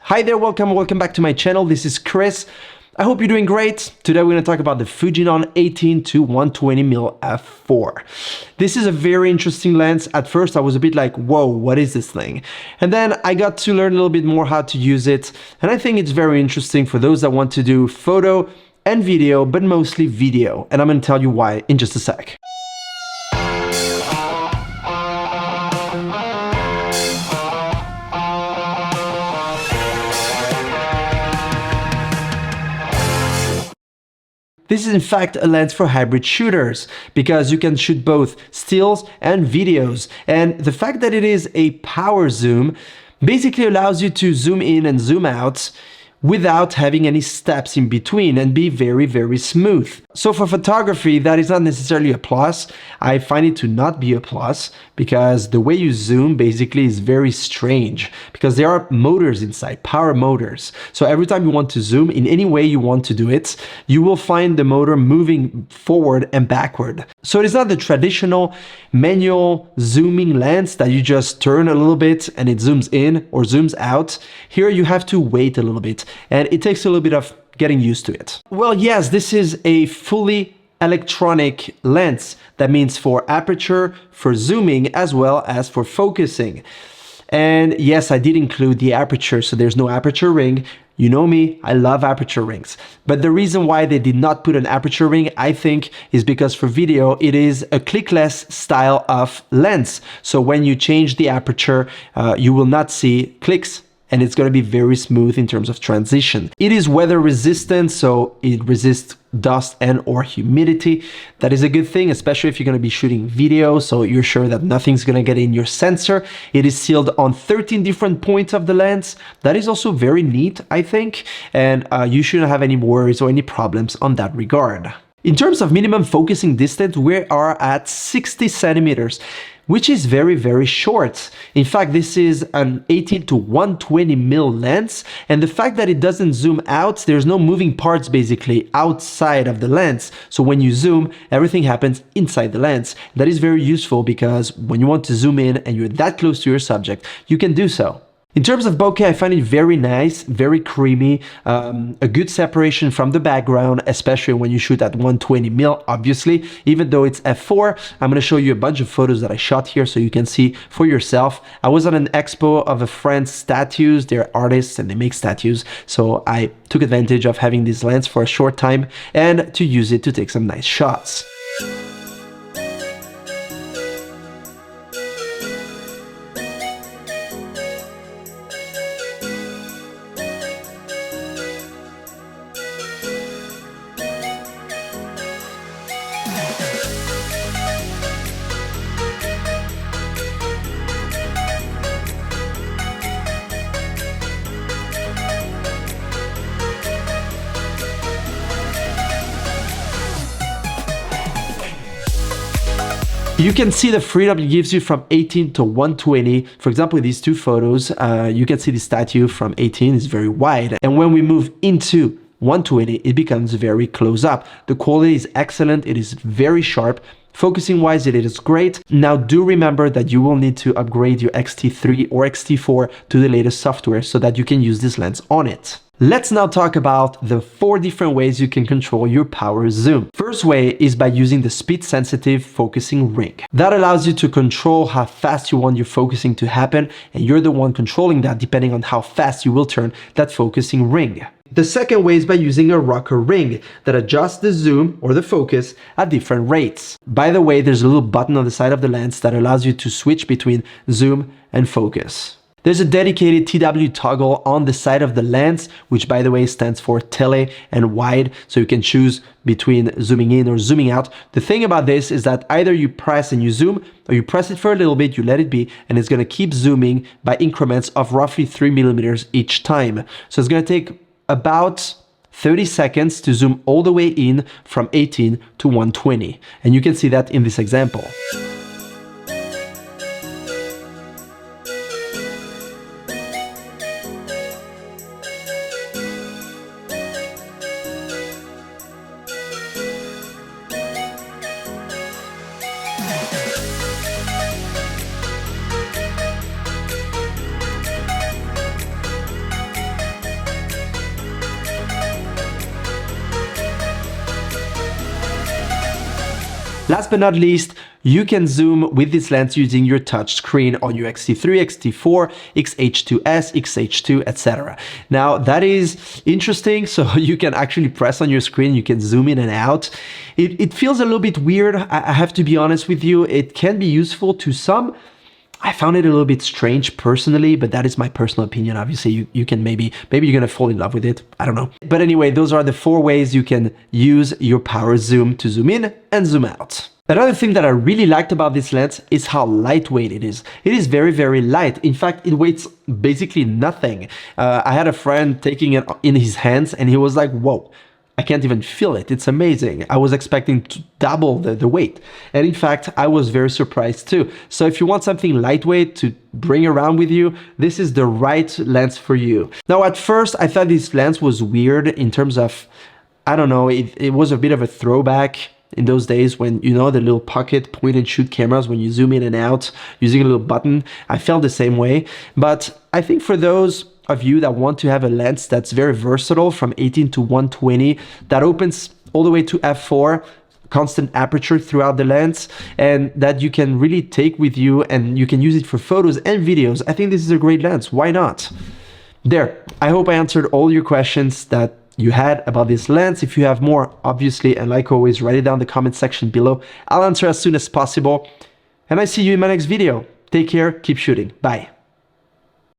Hi there, welcome back to my channel. This is Chris. I hope you're doing great. Today we're going to talk about the Fujinon 18 to 120mm f4. This is a very interesting lens. At first I was a bit like, whoa, what is this thing? And then I got to learn a little bit more how to use it. And I think it's very interesting for those that want to do photo and video, but mostly video. And I'm going to tell you why in just a sec. This is in fact a lens for hybrid shooters because you can shoot both stills and videos. And the fact that it is a power zoom basically allows you to zoom in and zoom out without having any steps in between and be very, very smooth. So for photography, that is not necessarily a plus. I find it to not be a plus because the way you zoom basically is very strange because there are motors inside, power motors. So every time you want to zoom in any way you want to do it, you will find the motor moving forward and backward. So it is not the traditional manual zooming lens that you just turn a little bit and it zooms in or zooms out. Here you have to wait a little bit. And it takes a little bit of getting used to it. Well, yes, this is a fully electronic lens. That means for aperture, for zooming, as well as for focusing. And yes, I did include the aperture, so there's no aperture ring. You know me, I love aperture rings. But the reason why they did not put an aperture ring, I think, is because for video, it is a clickless style of lens. So when you change the aperture, you will not see clicks, and it's going to be very smooth in terms of transition. It is weather resistant, so it resists dust and or humidity. That is a good thing, especially if you're going to be shooting video, so you're sure that nothing's going to get in your sensor. It is sealed on 13 different points of the lens. That is also very neat, I think, and you shouldn't have any worries or any problems on that regard. In terms of minimum focusing distance, we are at 60 centimeters, which is very, very short. In fact, this is an 18 to 120mm lens, and the fact that it doesn't zoom out, there's no moving parts basically outside of the lens. So when you zoom, everything happens inside the lens. That is very useful because when you want to zoom in and you're that close to your subject, you can do so. In terms of bokeh, I find it very nice, very creamy, a good separation from the background, especially when you shoot at 120mm, obviously. Even though it's f4, I'm going to show you a bunch of photos that I shot here so you can see for yourself. I was at an expo of a friend's statues. They're artists and they make statues. So I took advantage of having this lens for a short time and to use it to take some nice shots. You can see the freedom it gives you from 18 to 120. For example, in these two photos, you can see the statue from 18 is very wide. And when we move into 120, it becomes very close up. The quality is excellent. It is very sharp. Focusing wise, it is great. Now do remember that you will need to upgrade your X-T3 or X-T4 to the latest software so that you can use this lens on it. Let's now talk about the 4 different ways you can control your power zoom. First way is by using the speed sensitive focusing ring. That allows you to control how fast you want your focusing to happen, and you're the one controlling that depending on how fast you will turn that focusing ring. The second way is by using a rocker ring that adjusts the zoom or the focus at different rates. By the way, there's a little button on the side of the lens that allows you to switch between zoom and focus. There's a dedicated TW toggle on the side of the lens, which by the way stands for tele and wide, so you can choose between zooming in or zooming out. The thing about this is that either you press and you zoom, or you press it for a little bit, you let it be, and it's going to keep zooming by increments of roughly 3mm each time. So it's going to take about 30 seconds to zoom all the way in from 18 to 120. And you can see that in this example. Last but not least, you can zoom with this lens using your touch screen on your X-T3, X-T4, X-H2S, X-H2, etc. Now that is interesting, so you can actually press on your screen, you can zoom in and out. It feels a little bit weird, I have to be honest with you. It can be useful to some. I found it a little bit strange personally, but that is my personal opinion. Obviously, you can maybe you're gonna fall in love with it. I don't know. But anyway, those are the 4 ways you can use your power zoom to zoom in and zoom out. Another thing that I really liked about this lens is how lightweight it is. It is very, very light. In fact, it weighs basically nothing. I had a friend taking it in his hands and he was like, whoa, I can't even feel it. It's amazing. I was expecting to double the weight. And in fact, I was very surprised too. So if you want something lightweight to bring around with you, this is the right lens for you. Now, at first, I thought this lens was weird in terms of, I don't know, it was a bit of a throwback in those days when, you know, the little pocket point and shoot cameras, when you zoom in and out using a little button. I felt the same way. But I think for those of you that want to have a lens that's very versatile from 18 to 120, that opens all the way to f4, constant aperture throughout the lens, and that you can really take with you and you can use it for photos and videos, I think this is a great lens. Why not? There, I hope I answered all your questions that you had about this lens. If you have more, obviously, and like always, write it down in the comment section below. I'll answer as soon as possible. And I see you in my next video. Take care, keep shooting. Bye.